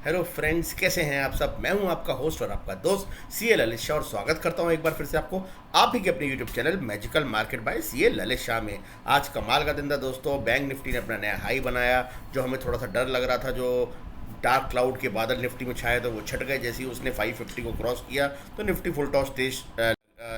Hello friends, कैसे हैं आप सब। मैं हूं आपका होस्ट और आपका दोस्त सीए ललित शाह और स्वागत करता हूं एक बार फिर से आपको आप ही के अपने YouTube channel magical market by CA Lalit Shah में। आज कमाल का दिन था दोस्तों। बैंक निफ्टी ने अपना नया हाई बनाया। जो हमें थोड़ा सा डर लग रहा था, जो डार्क क्लाउड के बादल निफ्टी में छाए थे, वो छट गए। जैसे ही उसने 550 को क्रॉस किया तो निफ्टी फुल टॉस तेज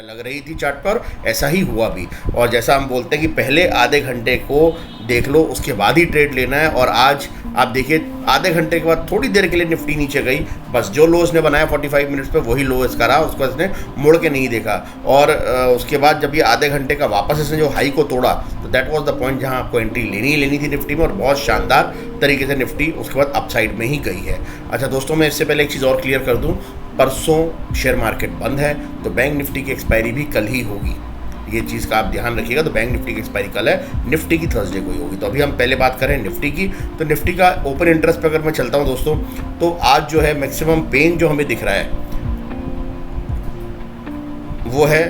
लग रही थी चार्ट पर। ऐसा ही हुआ भी। और जैसा हम बोलते हैं कि पहले आधे घंटे को देख लो, उसके बाद ही ट्रेड लेना है। और आज आप देखिए, आधे घंटे के बाद थोड़ी देर के लिए निफ्टी नीचे गई, बस जो लो इसने बनाया 45 मिनट्स पे वही लो इसका रहा, उसको इसने मुड़ के नहीं देखा। और उसके बाद जब ये आधे घंटे का वापस इसने जो हाई को तोड़ा, तो दैट वाज द पॉइंट जहां आपको एंट्री लेनी थी निफ्टी में। और बहुत शानदार तरीके से निफ्टी उसके बाद अपसाइड में ही गई है। अच्छा दोस्तों, मैं इससे पहले एक चीज़ और क्लियर कर दूं, परसों शेयर मार्केट बंद है, तो बैंक निफ्टी की एक्सपायरी भी कल ही होगी। ये चीज़ का आप ध्यान रखिएगा। तो बैंक निफ्टी की एक्सपायरी कल है, निफ्टी की थर्सडे को ही होगी। तो अभी हम पहले बात करें निफ्टी की। तो निफ्टी का ओपन इंटरेस्ट पे अगर मैं चलता हूं दोस्तों, तो आज जो है मैक्सिमम पेन जो हमें दिख रहा है वो है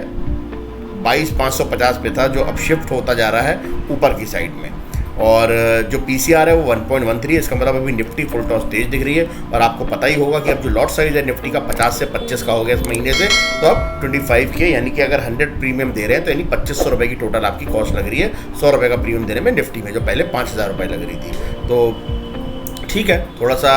22,550 पे था, जो अब शिफ्ट होता जा रहा है ऊपर की साइड में। और जो पीसीआर है वो 1.13 है। इसका मतलब अभी निफ्टी फुल टॉस तेज दिख रही है। और आपको पता ही होगा कि अब जो लॉट साइज है निफ्टी का 50 से 25 का हो गया इस महीने से, तो अब 25 के, यानी कि अगर 100 प्रीमियम दे रहे हैं तो यानी 2500 रुपये की टोटल आपकी कॉस्ट लग रही है 100 रुपये का प्रीमियम देने में निफ्टी में, जो पहले 5,000 रुपये लग रही थी। तो ठीक है, थोड़ा सा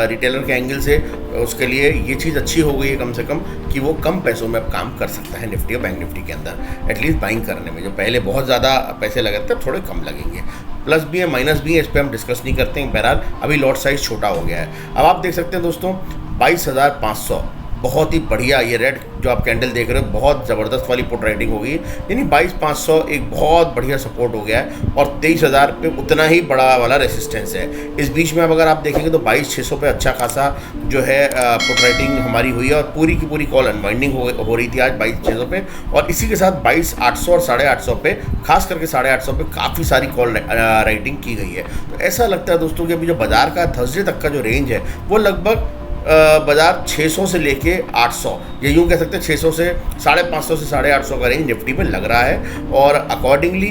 रिटेलर के एंगल से उसके लिए ये चीज़ अच्छी हो गई है कम से कम, कि वो कम पैसों में अब काम कर सकता है निफ्टी और बैंक निफ्टी के अंदर, एटलीस्ट बाइंग करने में। जो पहले बहुत ज़्यादा पैसे लगे थे, थोड़े कम लगेंगे। प्लस भी है, माइनस भी है, इस पर हम डिस्कस नहीं करते हैं। बहरहाल अभी लॉट साइज छोटा हो गया है। अब आप देख सकते हैं दोस्तों, 22,500 बहुत ही बढ़िया, ये रेड जो आप कैंडल देख रहे हो बहुत ज़बरदस्त वाली पुट राइटिंग हो गई, यानी 22,500 एक बहुत बढ़िया सपोर्ट हो गया है। और 23,000 पे उतना ही बड़ा वाला रेसिस्टेंस है। इस बीच में अब अगर आप देखेंगे तो 22,600 पे अच्छा खासा जो है पुट राइटिंग हमारी हुई है। और पूरी की पूरी कॉल अनवाइंडिंग हो रही थी आज 22,600 पे। और इसी के साथ 22,800 और 850 पे, खास करके 850 पे काफ़ी सारी कॉल राइटिंग की गई है। तो ऐसा लगता है दोस्तों कि अभी जो बाजार का थर्सडे तक का जो रेंज है वो लगभग बाजार 600 से लेके 800, ये यूँ कह सकते हैं 600 से 550 से 850 का रेंज निफ्टी में लग रहा है। और अकॉर्डिंगली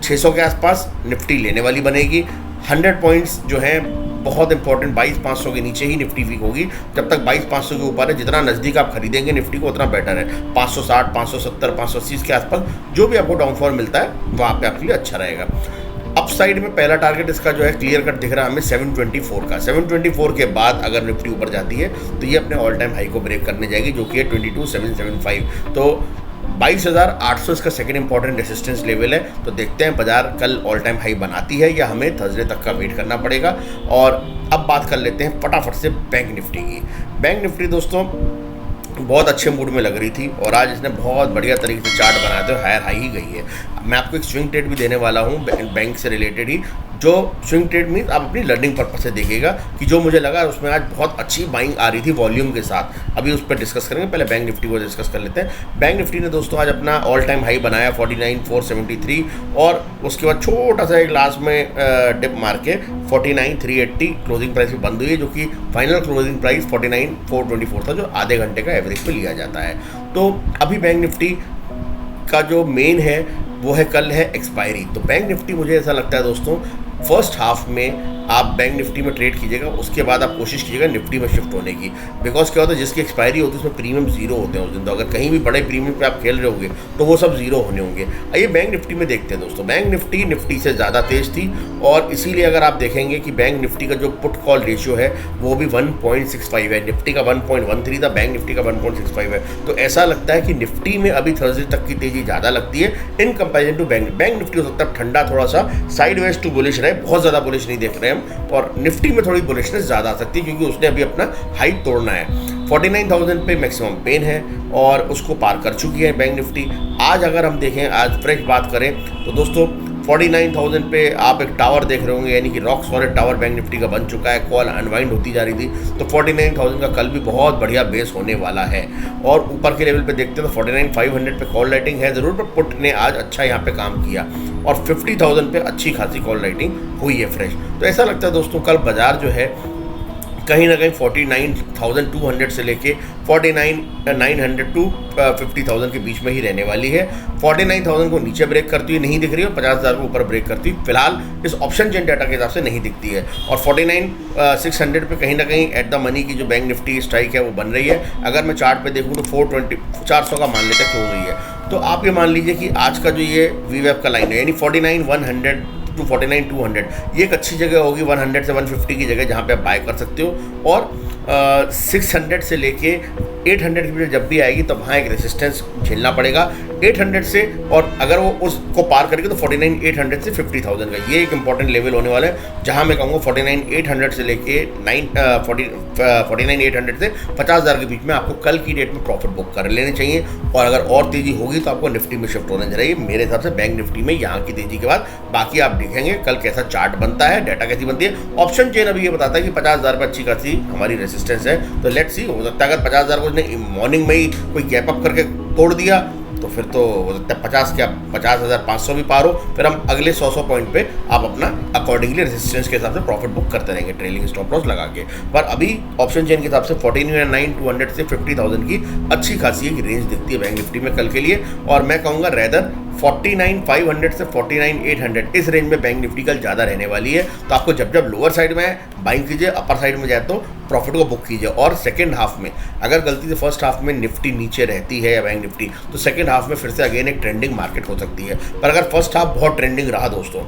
600 के आसपास निफ्टी लेने वाली बनेगी। 100 पॉइंट्स जो हैं बहुत इंपॉर्टेंट, 22,500 के नीचे ही निफ्टी वीक होगी। जब तक 22,500 के ऊपर है, जितना नज़दीक आप खरीदेंगे निफ्टी को उतना बेटर है। 560, 570, 580 के आसपास जो भी आपको डाउनफॉल मिलता है वहाँ पे आपके लिए अच्छा रहेगा। अप साइड में पहला टारगेट इसका जो है क्लियर कट दिख रहा है हमें 724 का। 724 के बाद अगर निफ्टी ऊपर जाती है तो ये अपने ऑल टाइम हाई को ब्रेक करने जाएगी, जो कि है 22,775। तो 22,800 इसका सेकंड इंपॉर्टेंट रेसिस्टेंस लेवल है। तो देखते हैं बाजार कल ऑल टाइम हाई बनाती है या हमें थर्सडे तक का वेट करना पड़ेगा। और अब बात कर लेते हैं फटाफट से बैंक निफ्टी की। बैंक निफ्टी दोस्तों बहुत अच्छे मूड में लग रही थी और आज इसने बहुत बढ़िया तरीके से चार्ट बनाया था, हायर हाई ही गई है। मैं आपको एक स्विंग ट्रेड भी देने वाला हूँ बैंक से रिलेटेड ही। जो स्विंग ट्रेड मीन्स आप अपनी लर्निंग पर्पज से देखिएगा कि जो मुझे लगा उसमें आज बहुत अच्छी बाइंग आ रही थी वॉल्यूम के साथ। अभी उस पर डिस्कस करेंगे, पहले बैंक निफ्टी को डिस्कस कर लेते हैं। बैंक निफ्टी ने दोस्तों आज अपना ऑल टाइम हाई बनाया 49,473 और उसके बाद छोटा सा एक लास्ट में डिप मार के 49,380 क्लोजिंग प्राइस में बंद हुई है, जो कि फाइनल क्लोजिंग प्राइस 49,424 था, जो आधे घंटे का एवरेज पे लिया जाता है। तो अभी बैंक निफ्टी का जो मेन है वो है कल है एक्सपायरी। तो बैंक निफ्टी मुझे ऐसा लगता है दोस्तों, फर्स्ट हाफ में आप बैंक निफ्टी में ट्रेड कीजिएगा, उसके बाद आप कोशिश कीजिएगा निफ्टी में शिफ्ट होने की। बिकॉज क्या होता है, जिसकी एक्सपायरी होती है उसमें प्रीमियम जीरो होते हैं उस दिन। तो अगर कहीं भी बड़े प्रीमियम पे आप खेल रहे होंगे तो वो सब जीरो होने होंगे। आइए बैंक निफ्टी में देखते हैं दोस्तों। बैंक निफ्टी से ज़्यादा तेज थी और इसीलिए अगर आप देखेंगे कि बैंक निफ्टी का जो पुट कॉल रेशियो है वो भी 1.65 है। निफ्टी का 1.13 था, बैंक निफ्टी का 1.65 है। तो ऐसा लगता है कि निफ्टी में अभी थर्सडे तक की तेज़ी ज़्यादा लगती है in comparison to bank. Bank Nifty हो सकता है ठंडा, थोड़ा सा साइड वेज टू बुलिश रहे, बहुत ज़्यादा बुलिश नहीं देख रहे हैं हम। और निफ्टी में थोड़ी बुलिशनेस ज़्यादा आ सकती है क्योंकि उसने अभी अपना हाई तोड़ना है। 49,000 पे मैक्सिमम पेन है और उसको पार कर चुकी है बैंक निफ्टी। आज अगर हम देखें, आज फ्रेश बात करें तो दोस्तों 49,000 पे आप एक टावर देख रहे होंगे, यानी कि rock solid tower bank Nifty का बन चुका है। कॉल अनवाइंड होती जा रही थी, तो 49,000 का कल भी बहुत बढ़िया बेस होने वाला है। और ऊपर के लेवल पे देखते हैं तो 49,500 पे कॉल राइटिंग है ज़रूर, पर पुट ने आज अच्छा यहाँ पे काम किया और 50,000 पे अच्छी खासी कॉल राइटिंग हुई है फ्रेश। तो ऐसा लगता है दोस्तों कल बाजार जो है कहीं ना कहीं 49,200 से लेके 49,900 टू 50,000 के बीच में ही रहने वाली है। 49,000 को नीचे ब्रेक करती हुई नहीं दिख रही है और 50,000 को ऊपर ब्रेक करती हुई फिलहाल इस ऑप्शन चेन डाटा के हिसाब से नहीं दिखती है। और 49,600 पे कहीं ना कहीं एट द मनी की जो बैंक निफ्टी स्ट्राइक है वो बन रही है। अगर मैं चार्ट पे देखूँ तो 400 का मान लेते क्लोज हुई है। तो आप ये मान लीजिए कि आज का जो ये वीवेब का लाइन है यानी 49,100 टू 49,200 ये एक अच्छी जगह होगी 100 से 150 की जगह जहाँ पे आप बाय कर सकते हो। और 600 से लेके 800 की जब भी आएगी तब वहाँ एक रेजिस्टेंस झेलना पड़ेगा 800 से, और अगर वो उसको पार करेगी तो 49,800 से 50,000 का ये एक इंपॉर्टेंट लेवल होने वाला है, जहाँ मैं कहूँगा 49,800 से लेके 49,800 से 50,000 के बीच में आपको कल की डेट में प्रॉफिट बुक कर लेने चाहिए। और अगर और तेज़ी होगी तो आपको निफ्टी में शिफ्ट होना चाहिए। मेरे हिसाब से बैंक निफ्टी में यहाँ की तेज़ी के बाद बाकी आप देखेंगे कल कैसा चार्ट बनता है, डाटा कैसी बनती है। ऑप्शन चेन अभी ये बताता है कि 50,000 पर अच्छी खासी हमारी रेजिस्टेंस है, तो लेट्स सी हो सकता है अगर 50,000 को उसने मॉर्निंग में ही कोई गैप अप करके तोड़ दिया तो फिर तो हो सकता है 50,500 भी पार हो, फिर हम अगले 100 पॉइंट पे आप अपना अकॉर्डिंगली रेजिस्टेंस के हिसाब से प्रॉफिट बुक करते रहेंगे ट्रेलिंग स्टॉप लॉस लगा के। पर अभी ऑप्शन चेन के हिसाब से 49,200 से 50,000 की अच्छी खासी एक रेंज दिखती है बैंक निफ्टी में कल के लिए। और मैं कहूँगा रेदर 49,500 से 49,800 इस रेंज में बैंक निफ्टी कल ज़्यादा रहने वाली है। तो आपको जब लोअर साइड में बाइंग कीजिए, अपर साइड में जाए तो प्रॉफिट को बुक कीजिए। और सेकंड हाफ में अगर गलती से फर्स्ट हाफ में निफ्टी नीचे रहती है या बैंक निफ्टी तो सेकंड हाफ में फिर से अगेन एक ट्रेंडिंग मार्केट हो सकती है। पर अगर फर्स्ट हाफ बहुत ट्रेंडिंग रहा दोस्तों,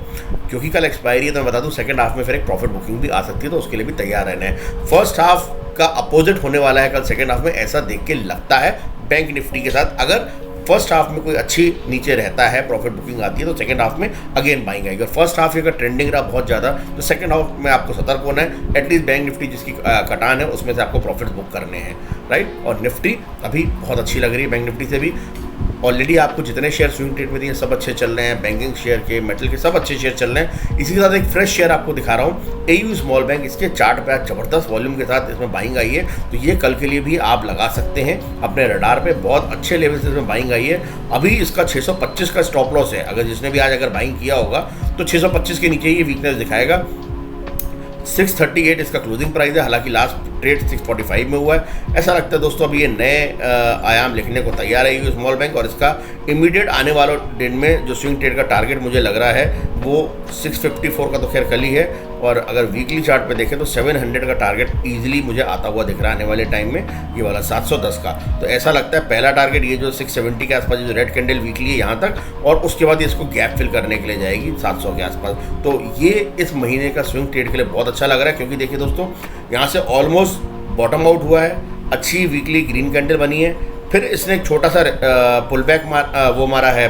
क्योंकि कल एक्सपायरी है तो मैं बता दूं सेकंड हाफ में फिर एक प्रॉफिट बुकिंग भी आ सकती है, तो उसके लिए भी तैयार रहना है। फर्स्ट हाफ का अपोजिट होने वाला है कल सेकंड हाफ में, ऐसा देख के लगता है बैंक निफ्टी के साथ। अगर फर्स्ट हाफ में कोई अच्छी नीचे रहता है प्रॉफिट बुकिंग आती है तो सेकंड हाफ में अगेन बाइंग आएगी। और फर्स्ट हाफ अगर ट्रेंडिंग रहा बहुत ज़्यादा तो सेकंड हाफ में आपको सतर्क होना है। एटलीस्ट बैंक निफ्टी जिसकी कटान है उसमें से आपको प्रॉफिट बुक करने हैं, राइट। और निफ्टी अभी बहुत अच्छी लग रही है बैंक निफ्टी से भी। ऑलरेडी आपको जितने शेयर स्विंग ट्रेड में दिए सब अच्छे चल रहे हैं, बैंकिंग शेयर के, मेटल के सब अच्छे शेयर चल रहे हैं। इसी के साथ एक फ्रेश शेयर आपको दिखा रहा हूँ, AU स्मॉल बैंक। इसके चार्ट पे आज जबरदस्त वॉल्यूम के साथ इसमें बाइंग आई है, तो ये कल के लिए भी आप लगा सकते हैं अपने रडार पे। बहुत अच्छे लेवल से इसमें बाइंग आई है। अभी इसका 625 का स्टॉप लॉस है, अगर जिसने भी आज अगर बाइंग किया होगा तो 625 के नीचे ये वीकनेस दिखाएगा। 638 इसका क्लोजिंग प्राइस है, हालांकि लास्ट ट्रेड 645 में हुआ है। ऐसा लगता है दोस्तों अभी ये नए आयाम लिखने को तैयार है AU स्मॉल बैंक। और इसका इमीडिएट आने वाले दिन में जो स्विंग ट्रेड का टारगेट मुझे लग रहा है वो 654 का तो खैर कल ही है। और अगर वीकली चार्ट पे देखें तो 700 का टारगेट ईजिली मुझे आता हुआ दिख रहा है आने वाले टाइम में, ये वाला 710 का। तो ऐसा लगता है पहला टारगेट ये जो 670 के आसपास जो रेड कैंडल वीकली है यहाँ तक, और उसके बाद इसको गैप फिल करने के लिए जाएगी 700 के आसपास। तो ये इस महीने का स्विंग ट्रेड के लिए बहुत अच्छा लग रहा है, क्योंकि देखिए दोस्तों यहाँ से ऑलमोस्ट बॉटम आउट हुआ है, अच्छी वीकली ग्रीन कैंडल बनी है, फिर इसने एक छोटा सा पुल बैक मारा है,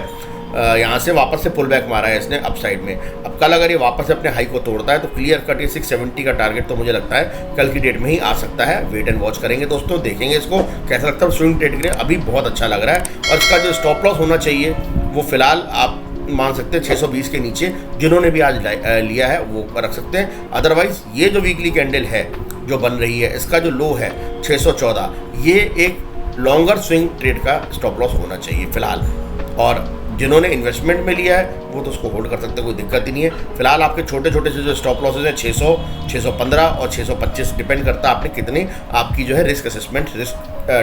यहाँ से वापस से पुल बैक मारा है इसने अपसाइड में। अब कल अगर ये वापस से अपने हाई को तोड़ता है तो क्लियर कट ये 670 का टारगेट तो मुझे लगता है कल की डेट में ही आ सकता है। वेट एंड वॉच करेंगे दोस्तों, देखेंगे इसको कैसा लगता है। स्विंग ट्रेड के लिए अभी बहुत अच्छा लग रहा है। और इसका जो स्टॉप लॉस होना चाहिए वो फिलहाल आप मान सकते हैं 620 के नीचे, जिन्होंने भी आज लिया है वो रख सकते हैं। अदरवाइज ये जो वीकली कैंडल है जो बन रही है, इसका जो लो है 614, ये एक लॉन्गर स्विंग ट्रेड का स्टॉप लॉस होना चाहिए फिलहाल। और जिन्होंने इन्वेस्टमेंट में लिया है वो तो उसको होल्ड कर सकते हैं, कोई दिक्कत ही नहीं है। फिलहाल आपके छोटे छोटे से जो स्टॉप लॉसेज हैं 600, 615 और 625, डिपेंड करता है आपने कितनी आपकी जो है risk assessment, risk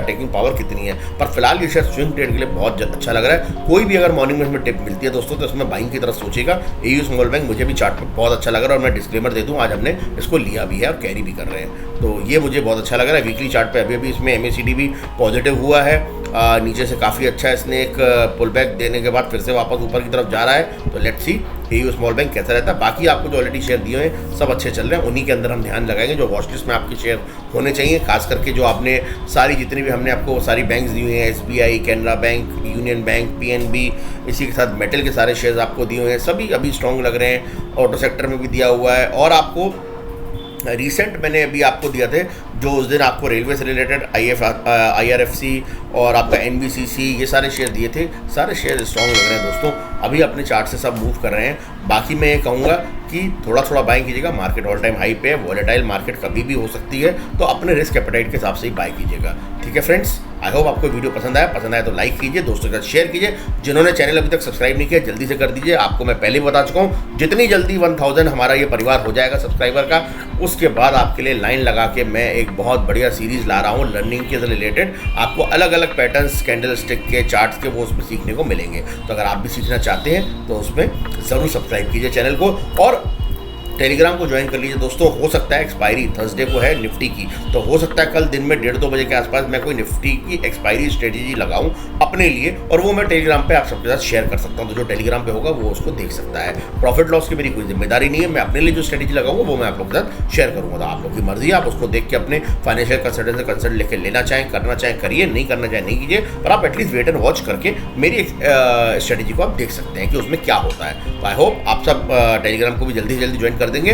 taking power कितनी है। पर फिलहाल ये शेयर स्विंग ट्रेड के लिए बहुत अच्छा लग रहा है। कोई भी अगर मॉर्निंग में इसमें टिप मिलती है दोस्तों तो इसमें बाइंग की तरफ सोचिएगा। AU स्मॉल बैंक मुझे भी चार्ट में बहुत अच्छा लग रहा है, और मैं डिस्क्लेमर दे दूँ आज हमने इसको लिया भी है और कैरी भी कर रहे हैं, तो ये मुझे बहुत अच्छा लग रहा है। वीकली चार्ट पे अभी इसमें MACD भी पॉजिटिव हुआ है, नीचे से काफ़ी अच्छा इसने एक पुल बैक देने के बाद फिर से वापस ऊपर की तरफ जा रहा है। तो let's see AU small bank कैसा रहता है। बाकी आपको जो ऑलरेडी शेयर दिए हैं सब अच्छे चल रहे हैं, उन्हीं के अंदर हम ध्यान लगाएंगे जो वॉच लिस्ट में आपके शेयर होने चाहिए। खास करके जो आपने सारी जितनी भी हमने आपको सारी बैंक्स दी हुई हैं, SBI, Canara bank, union bank, PNB, इसी के साथ मेटल के सारे शेयर्स आपको दिए हुए हैं, सभी अभी स्ट्रॉन्ग लग रहे हैं। ऑटो सेक्टर में भी दिया हुआ है। और आपको रिसेंट मैंने अभी आपको दिया थे जो उस दिन आपको रेलवे से रिलेटेड IRFC और आपका NBCC ये सारे शेयर दिए थे, सारे शेयर स्ट्रॉन्ग लग रहे हैं दोस्तों। अभी अपने चार्ट से सब मूव कर रहे हैं। बाकी मैं ये कहूँगा कि थोड़ा थोड़ा बाइंग कीजिएगा, मार्केट ऑल टाइम हाई पे है, वॉलेटाइल मार्केट कभी भी हो सकती है, तो अपने रिस्क एपेटाइट के हिसाब से ही बाय कीजिएगा। ठीक है फ्रेंड्स। आई होप आपको वीडियो पसंद आया तो लाइक कीजिए, दोस्तों के साथ शेयर कीजिए। जिन्होंने चैनल अभी तक सब्सक्राइब नहीं किया जल्दी से कर दीजिए। आपको मैं पहले बता चुका हूँ, जितनी जल्दी 1000 हमारा ये परिवार हो जाएगा सब्सक्राइबर का, उसके बाद आपके लिए लाइन लगा के मैं एक बहुत बढ़िया सीरीज ला रहा हूँ लर्निंग के रिलेटेड। आपको अलग अलग पैटर्न्स, कैंडल स्टिक के, चार्ट्स के, वो उसमें सीखने को मिलेंगे। तो अगर आप भी सीखना चाहते हैं तो उसमें ज़रूर सब्सक्राइब कीजिए चैनल को और टेलीग्राम को ज्वाइन कर लीजिए दोस्तों। हो सकता है एक्सपायरी थर्सडे को है निफ्टी की, तो हो सकता है कल दिन में 1:30-2 बजे के आसपास मैं कोई निफ्टी की एक्सपायरी स्ट्रेटेजी लगाऊं अपने लिए, और वो मैं टेलीग्राम पे आप सबके साथ शेयर कर सकता हूं। तो जो टेलीग्राम पे होगा वो उसको देख सकता है। प्रॉफिट लॉस की मेरी कोई जिम्मेदारी नहीं है, मैं अपने लिए जो स्ट्रेटेजी लगाऊंगा वो मैं आप लोगों के साथ शेयर करूंगा। तो आप लोग की मर्जी है, आप उसको देख के अपने फाइनेंशियल कंसल्टेंट से कंसल्ट लेके लेना चाहें, करना चाहें करिए, नहीं करना चाहें नहीं कीजिए, पर आप एटलीस्ट वेट एंड वॉच करके मेरी स्ट्रेटेजी को आप देख सकते हैं कि उसमें क्या होता है। तो आई होप आप सब टेलीग्राम को भी जल्दी से जल्दी ज्वाइन कर देंगे।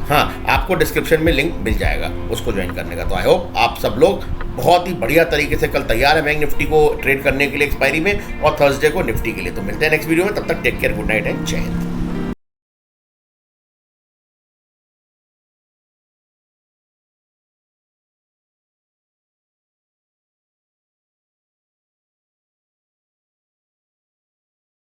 हाँ, आपको डिस्क्रिप्शन में लिंक मिल जाएगा उसको ज्वाइन करने का। तो आई होप आप सब लोग बहुत ही बढ़िया तरीके से कल तैयार है बैंक निफ्टी को ट्रेड करने के लिए एक्सपायरी में, और थर्सडे को निफ्टी के लिए। तो मिलते हैं नेक्स्ट वीडियो में, तब तक take care, good night and Jai Hind.